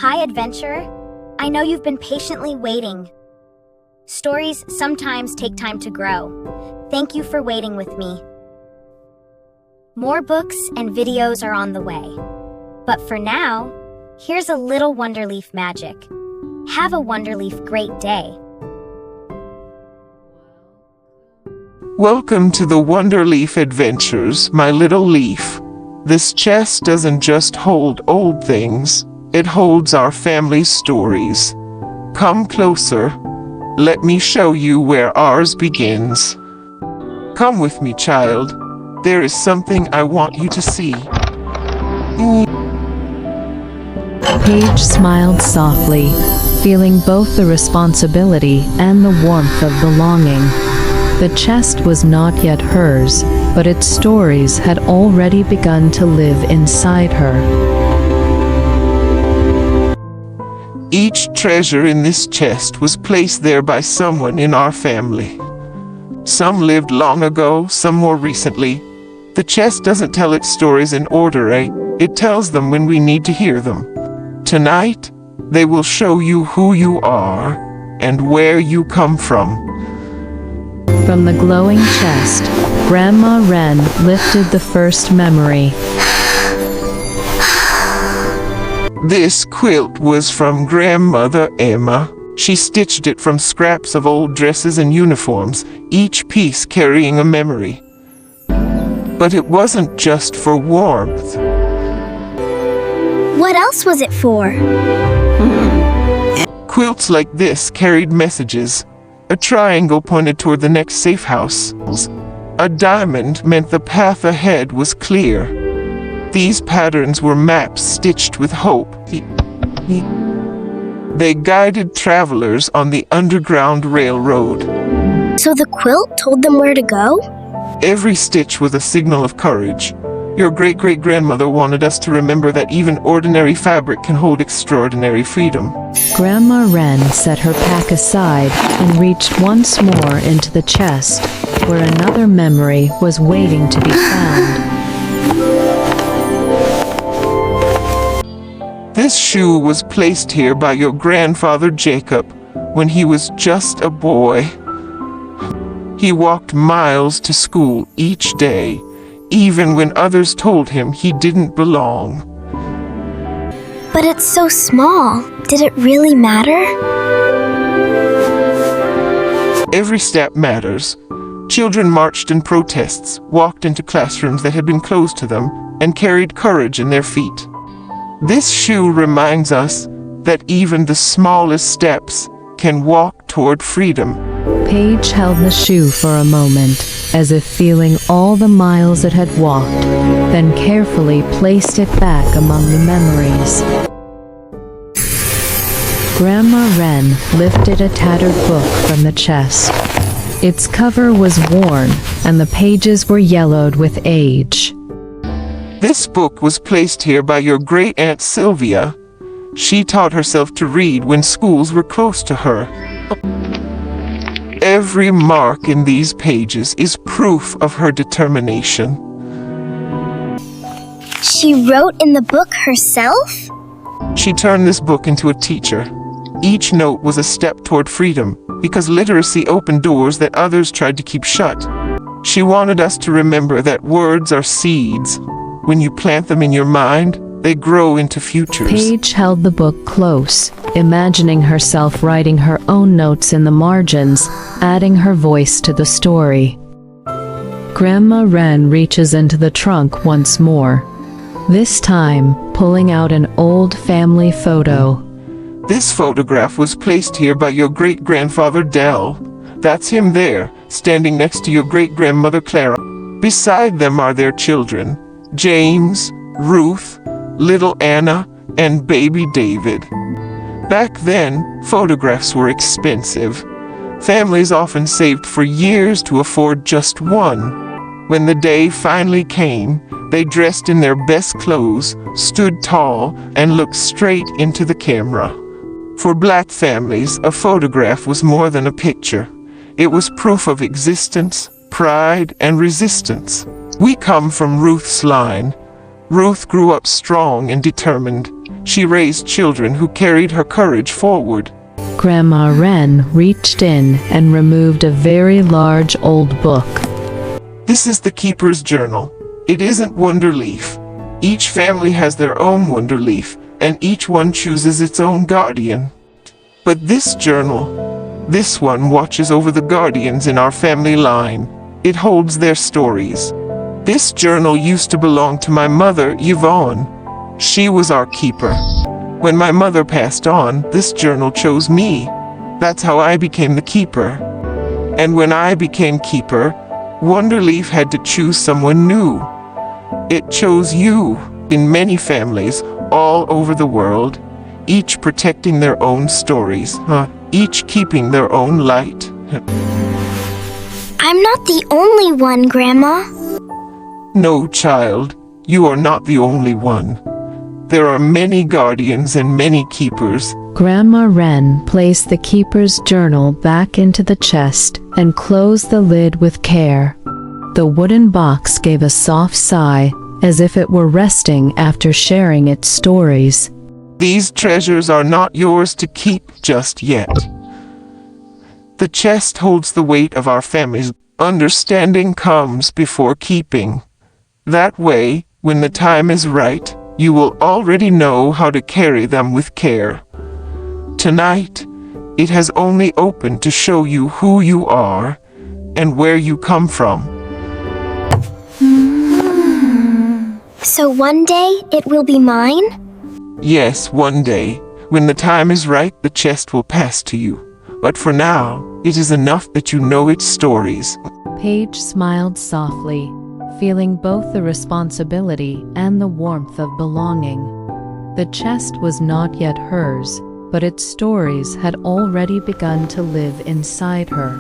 Hi, adventurer. I know you've been patiently waiting. Stories sometimes take time to grow. Thank you for waiting with me. More books and videos are on the way. But for now, here's a little WonderLeaf magic. Have a WonderLeaf great day. Welcome to the WonderLeaf Adventures, my little leaf. This chest doesn't just hold old things, it holds our family's stories. Come closer. Let me show you where ours begins. Come with me, child. There is something I want you to see. Paige smiled softly, feeling both the responsibility and the warmth of belonging. The chest was not yet hers, but its stories had already begun to live inside her. Each treasure in this chest was placed there by someone in our family. Some lived long ago, some more recently. The chest doesn't tell its stories in order, It tells them when we need to hear them. Tonight, they will show you who you are and where you come from. From the glowing chest, Grandma Wren lifted the first memory. This quilt was from Grandmother Emma. She stitched it from scraps of old dresses and uniforms, each piece carrying a memory. But it wasn't just for warmth. What else was it for? Quilts like this carried messages. A triangle pointed toward the next safe house. A diamond meant the path ahead was clear. These patterns were maps stitched with hope. They guided travelers on the Underground Railroad. So the quilt told them where to go? Every stitch was a signal of courage. Your great-great-grandmother wanted us to remember that even ordinary fabric can hold extraordinary freedom. Grandma Wren set her pack aside and reached once more into the chest, where another memory was waiting to be found. This shoe was placed here by your grandfather Jacob when he was just a boy. He walked miles to school each day, even when others told him he didn't belong. But it's so small. Did it really matter? Every step matters. Children marched in protests, walked into classrooms that had been closed to them, and carried courage in their feet. This shoe reminds us that even the smallest steps can walk toward freedom. Paige held the shoe for a moment, as if feeling all the miles it had walked, then carefully placed it back among the memories. Grandma Wren lifted a tattered book from the chest. Its cover was worn, and the pages were yellowed with age. This book was placed here by your great-aunt Sylvia. She taught herself to read when schools were close to her. Every mark in these pages is proof of her determination. She wrote in the book herself? She turned this book into a teacher. Each note was a step toward freedom, because literacy opened doors that others tried to keep shut. She wanted us to remember that words are seeds. When you plant them in your mind, they grow into futures. Paige held the book close, imagining herself writing her own notes in the margins, adding her voice to the story. Grandma Wren reaches into the trunk once more, this time pulling out an old family photo. This photograph was placed here by your great-grandfather Dell. That's him there, standing next to your great-grandmother Clara. Beside them are their children, James, Ruth, little Anna, and baby David. Back then, photographs were expensive. Families often saved for years to afford just one. When the day finally came, they dressed in their best clothes, stood tall, and looked straight into the camera. For Black families, a photograph was more than a picture. It was proof of existence, pride, and resistance. We come from Ruth's line. Ruth grew up strong and determined. She raised children who carried her courage forward. Grandma Wren reached in and removed a very large old book. This is the Keeper's Journal. It isn't WonderLeaf. Each family has their own WonderLeaf, and each one chooses its own guardian. But this journal, this one watches over the guardians in our family line. It holds their stories. This journal used to belong to my mother, Yvonne. She was our keeper. When my mother passed on, this journal chose me. That's how I became the keeper. And when I became keeper, WonderLeaf had to choose someone new. It chose you. In many families, all over the world, each protecting their own stories, each keeping their own light. I'm not the only one, Grandma. No, child, you are not the only one. There are many guardians and many keepers. Grandma Wren placed the keeper's journal back into the chest and closed the lid with care. The wooden box gave a soft sigh, as if it were resting after sharing its stories. These treasures are not yours to keep just yet. The chest holds the weight of our family's understanding comes before keeping. That way, when the time is right, you will already know how to carry them with care. Tonight, it has only opened to show you who you are and where you come from. So one day, it will be mine? Yes, one day, when the time is right, the chest will pass to you. But for now, it is enough that you know its stories. Paige smiled softly, feeling both the responsibility and the warmth of belonging. The chest was not yet hers, but its stories had already begun to live inside her.